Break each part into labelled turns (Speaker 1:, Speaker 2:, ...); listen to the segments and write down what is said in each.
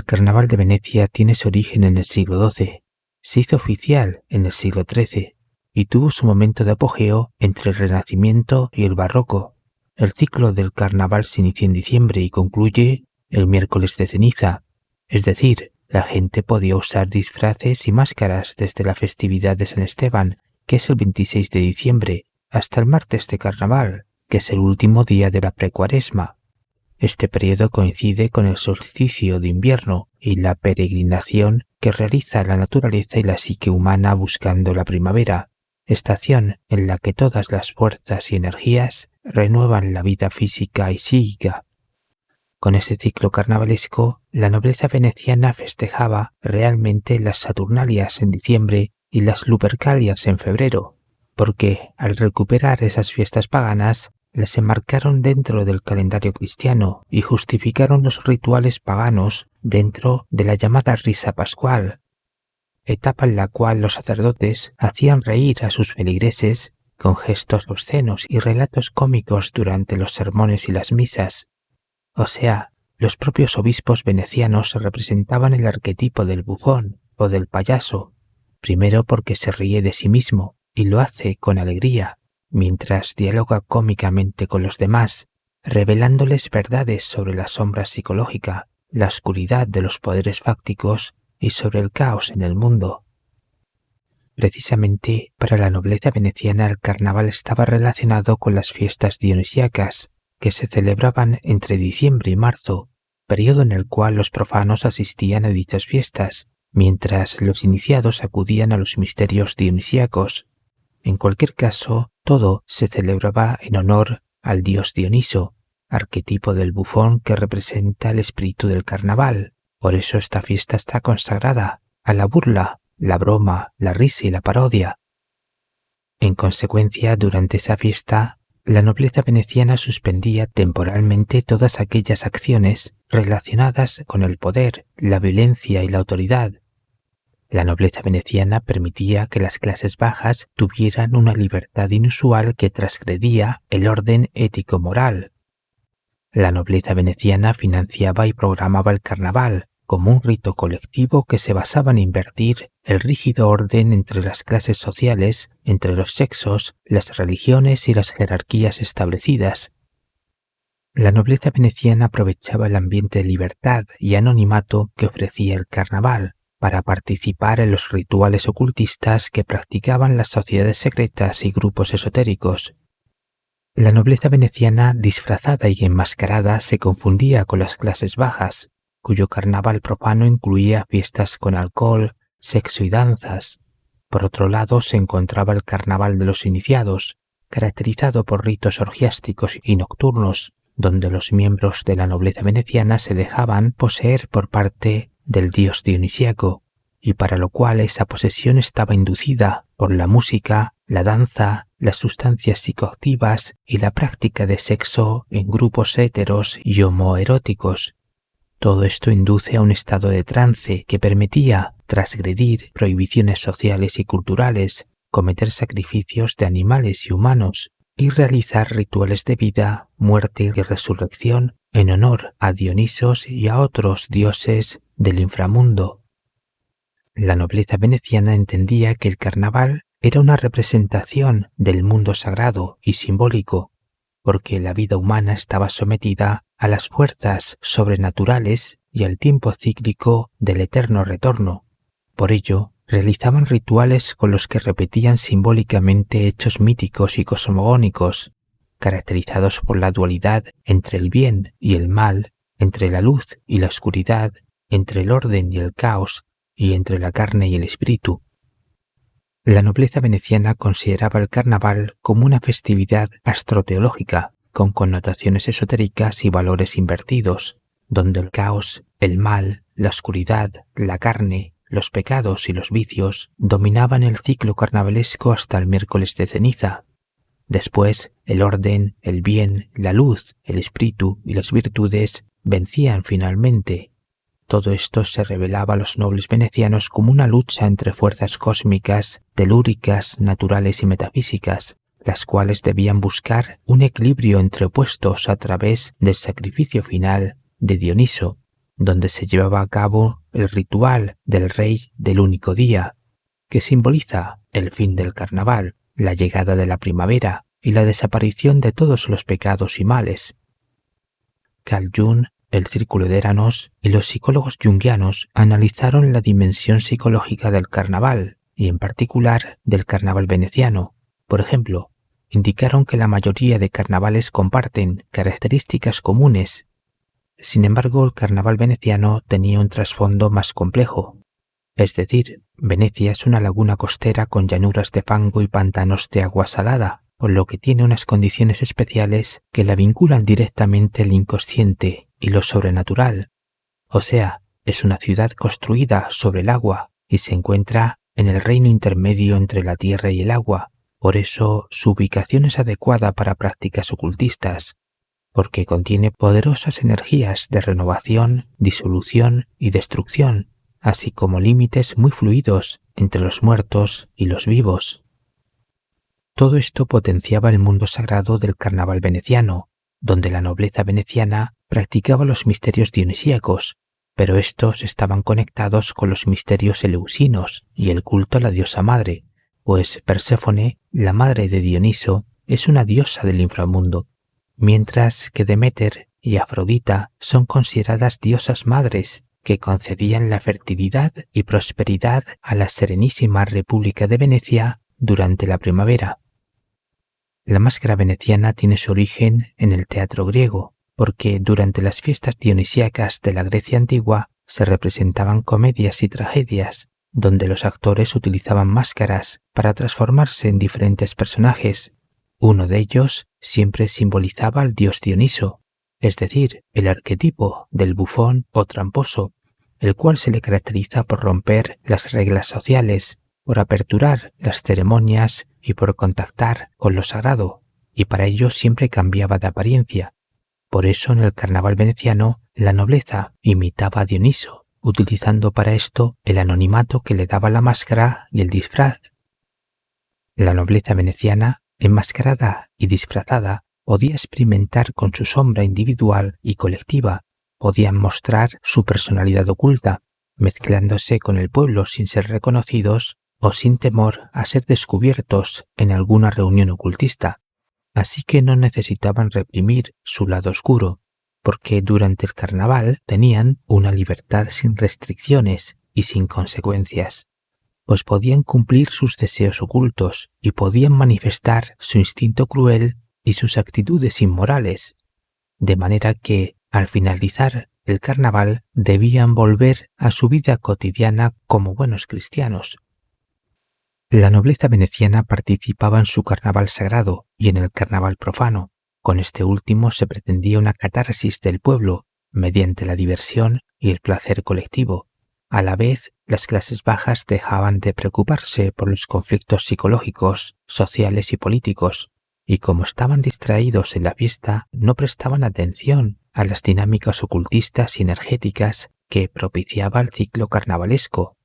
Speaker 1: Carnaval de Venecia tiene su origen en el siglo XII, se hizo oficial en el siglo XIII y tuvo su momento de apogeo entre el Renacimiento y el Barroco. El ciclo del carnaval se inicia en diciembre y concluye el miércoles de ceniza, es decir, la gente podía usar disfraces y máscaras desde la festividad de San Esteban, que es el 26 de diciembre, hasta el martes de carnaval, que es el último día de la precuaresma. Este periodo coincide con el solsticio de invierno y la peregrinación que realiza la naturaleza y la psique humana buscando la primavera, estación en la que todas las fuerzas y energías renuevan la vida física y psíquica. Con este ciclo carnavalesco, la nobleza veneciana festejaba realmente las Saturnalias en diciembre y las Lupercalias en febrero, porque al recuperar esas fiestas paganas, las enmarcaron dentro del calendario cristiano y justificaron los rituales paganos dentro de la llamada risa pascual, etapa en la cual los sacerdotes hacían reír a sus feligreses con gestos obscenos y relatos cómicos durante los sermones y las misas. O sea, los propios obispos venecianos representaban el arquetipo del bufón o del payaso, primero porque se ríe de sí mismo y lo hace con alegría, mientras dialoga cómicamente con los demás, revelándoles verdades sobre la sombra psicológica, la oscuridad de los poderes fácticos y sobre el caos en el mundo. Precisamente para la nobleza veneciana el carnaval estaba relacionado con las fiestas dionisíacas, que se celebraban entre diciembre y marzo, periodo en el cual los profanos asistían a dichas fiestas, mientras los iniciados acudían a los misterios dionisíacos. En cualquier caso, todo se celebraba en honor al dios Dioniso, arquetipo del bufón que representa el espíritu del carnaval. Por eso esta fiesta está consagrada a la burla, la broma, la risa y la parodia. En consecuencia, durante esa fiesta, la nobleza veneciana suspendía temporalmente todas aquellas acciones relacionadas con el poder, la violencia y la autoridad. La nobleza veneciana permitía que las clases bajas tuvieran una libertad inusual que transgredía el orden ético-moral. La nobleza veneciana financiaba y programaba el carnaval como un rito colectivo que se basaba en invertir el rígido orden entre las clases sociales, entre los sexos, las religiones y las jerarquías establecidas. La nobleza veneciana aprovechaba el ambiente de libertad y anonimato que ofrecía el carnaval para participar en los rituales ocultistas que practicaban las sociedades secretas y grupos esotéricos. La nobleza veneciana, disfrazada y enmascarada, se confundía con las clases bajas, cuyo carnaval profano incluía fiestas con alcohol, sexo y danzas. Por otro lado, se encontraba el carnaval de los iniciados, caracterizado por ritos orgiásticos y nocturnos, donde los miembros de la nobleza veneciana se dejaban poseer por parte del dios dionisíaco, y para lo cual esa posesión estaba inducida por la música, la danza, las sustancias psicoactivas y la práctica de sexo en grupos héteros y homoeróticos. Todo esto induce a un estado de trance que permitía transgredir prohibiciones sociales y culturales, cometer sacrificios de animales y humanos y realizar rituales de vida, muerte y resurrección en honor a Dionisos y a otros dioses del inframundo. La nobleza veneciana entendía que el carnaval era una representación del mundo sagrado y simbólico, porque la vida humana estaba sometida a las fuerzas sobrenaturales y al tiempo cíclico del eterno retorno. Por ello, realizaban rituales con los que repetían simbólicamente hechos míticos y cosmogónicos, caracterizados por la dualidad entre el bien y el mal, entre la luz y la oscuridad, entre el orden y el caos, y entre la carne y el espíritu. La nobleza veneciana consideraba el carnaval como una festividad astroteológica, con connotaciones esotéricas y valores invertidos, donde el caos, el mal, la oscuridad, la carne, los pecados y los vicios dominaban el ciclo carnavalesco hasta el miércoles de ceniza. Después, el orden, el bien, la luz, el espíritu y las virtudes vencían finalmente. Todo esto se revelaba a los nobles venecianos como una lucha entre fuerzas cósmicas, telúricas, naturales y metafísicas, las cuales debían buscar un equilibrio entre opuestos a través del sacrificio final de Dioniso. donde se llevaba a cabo el ritual del Rey del Único Día, que simboliza el fin del carnaval, la llegada de la primavera y la desaparición de todos los pecados y males. Carl Jung, el Círculo de Eranos y los psicólogos junguianos analizaron la dimensión psicológica del carnaval y en particular del carnaval veneciano. Por ejemplo, indicaron que la mayoría de carnavales comparten características comunes. Sin embargo, el carnaval veneciano tenía un trasfondo más complejo. Es decir, Venecia es una laguna costera con llanuras de fango y pantanos de agua salada, por lo que tiene unas condiciones especiales que la vinculan directamente al inconsciente y lo sobrenatural. O sea, es una ciudad construida sobre el agua y se encuentra en el reino intermedio entre la tierra y el agua. Por eso su ubicación es adecuada para prácticas ocultistas, porque contiene poderosas energías de renovación, disolución y destrucción, así como límites muy fluidos entre los muertos y los vivos. Todo esto potenciaba el mundo sagrado del carnaval veneciano, donde la nobleza veneciana practicaba los misterios dionisíacos, pero estos estaban conectados con los misterios eleusinos y el culto a la diosa madre, pues Perséfone, la madre de Dioniso, es una diosa del inframundo, mientras que Deméter y Afrodita son consideradas diosas madres que concedían la fertilidad y prosperidad a la serenísima República de Venecia durante la primavera. La máscara veneciana tiene su origen en el teatro griego, porque durante las fiestas dionisíacas de la Grecia antigua se representaban comedias y tragedias, donde los actores utilizaban máscaras para transformarse en diferentes personajes. Uno de ellos siempre simbolizaba al dios Dioniso, es decir, el arquetipo del bufón o tramposo, el cual se le caracteriza por romper las reglas sociales, por aperturar las ceremonias y por contactar con lo sagrado, y para ello siempre cambiaba de apariencia. Por eso en el carnaval veneciano la nobleza imitaba a Dioniso, utilizando para esto el anonimato que le daba la máscara y el disfraz. La nobleza veneciana, enmascarada y disfrazada, podía experimentar con su sombra individual y colectiva, podían mostrar su personalidad oculta, mezclándose con el pueblo sin ser reconocidos o sin temor a ser descubiertos en alguna reunión ocultista. Así que no necesitaban reprimir su lado oscuro, porque durante el carnaval tenían una libertad sin restricciones y sin consecuencias, pues podían cumplir sus deseos ocultos y podían manifestar su instinto cruel y sus actitudes inmorales, de manera que, al finalizar el carnaval, debían volver a su vida cotidiana como buenos cristianos. La nobleza veneciana participaba en su carnaval sagrado y en el carnaval profano. Con este último se pretendía una catarsis del pueblo mediante la diversión y el placer colectivo. A la vez, las clases bajas dejaban de preocuparse por los conflictos psicológicos, sociales y políticos, y como estaban distraídos en la fiesta, no prestaban atención a las dinámicas ocultistas y energéticas que propiciaba el ciclo carnavalesco.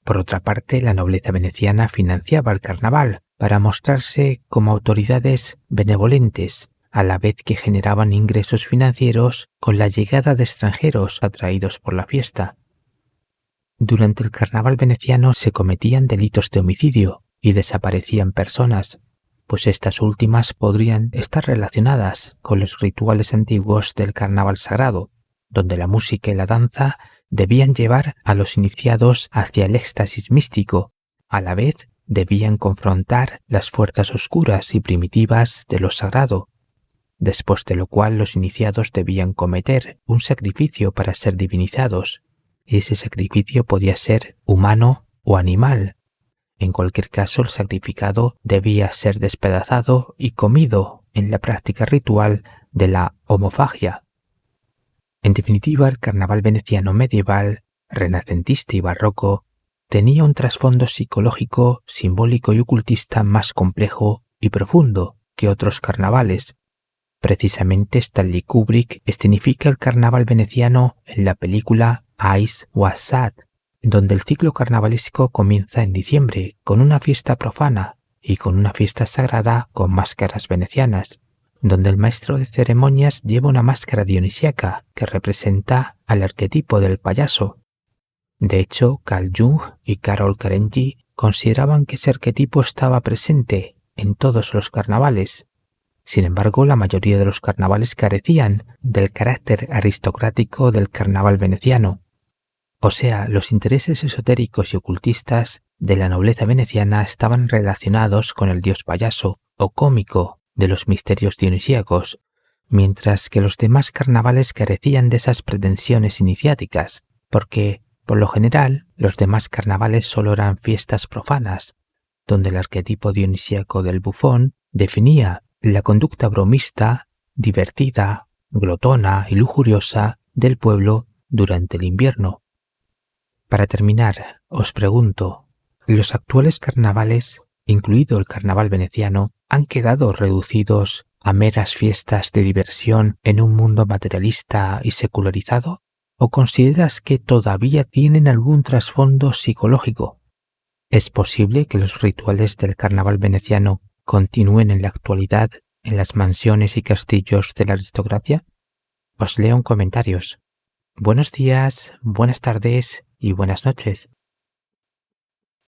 Speaker 1: Por otra parte, la nobleza veneciana financiaba el carnaval para mostrarse como autoridades benevolentes, a la vez que generaban ingresos financieros con la llegada de extranjeros atraídos por la fiesta. Durante el carnaval veneciano se cometían delitos de homicidio y desaparecían personas, pues estas últimas podrían estar relacionadas con los rituales antiguos del carnaval sagrado, donde la música y la danza debían llevar a los iniciados hacia el éxtasis místico, a la vez debían confrontar las fuerzas oscuras y primitivas de lo sagrado, después de lo cual los iniciados debían cometer un sacrificio para ser divinizados, y ese sacrificio podía ser humano o animal. En cualquier caso, el sacrificado debía ser despedazado y comido en la práctica ritual de la homofagia. En definitiva, el carnaval veneciano medieval, renacentista y barroco tenía un trasfondo psicológico, simbólico y ocultista más complejo y profundo que otros carnavales. Precisamente Stanley Kubrick escenifica el carnaval veneciano en la película Eyes Wide Shut, donde el ciclo carnavalesco comienza en diciembre con una fiesta profana y con una fiesta sagrada con máscaras venecianas, donde el maestro de ceremonias lleva una máscara dionisíaca que representa al arquetipo del payaso. De hecho, Carl Jung y Carol Karenji consideraban que ese arquetipo estaba presente en todos los carnavales. Sin embargo, la mayoría de los carnavales carecían del carácter aristocrático del carnaval veneciano. O sea, los intereses esotéricos y ocultistas de la nobleza veneciana estaban relacionados con el dios payaso o cómico de los misterios dionisíacos, mientras que los demás carnavales carecían de esas pretensiones iniciáticas, porque, por lo general, los demás carnavales solo eran fiestas profanas, donde el arquetipo dionisíaco del bufón definía la conducta bromista, divertida, glotona y lujuriosa del pueblo durante el invierno. Para terminar, os pregunto, ¿los actuales carnavales, incluido el carnaval veneciano, han quedado reducidos a meras fiestas de diversión en un mundo materialista y secularizado? ¿O consideras que todavía tienen algún trasfondo psicológico? ¿Es posible que los rituales del carnaval veneciano continúen en la actualidad en las mansiones y castillos de la aristocracia? Os leo en comentarios. Buenos días, buenas tardes y buenas noches.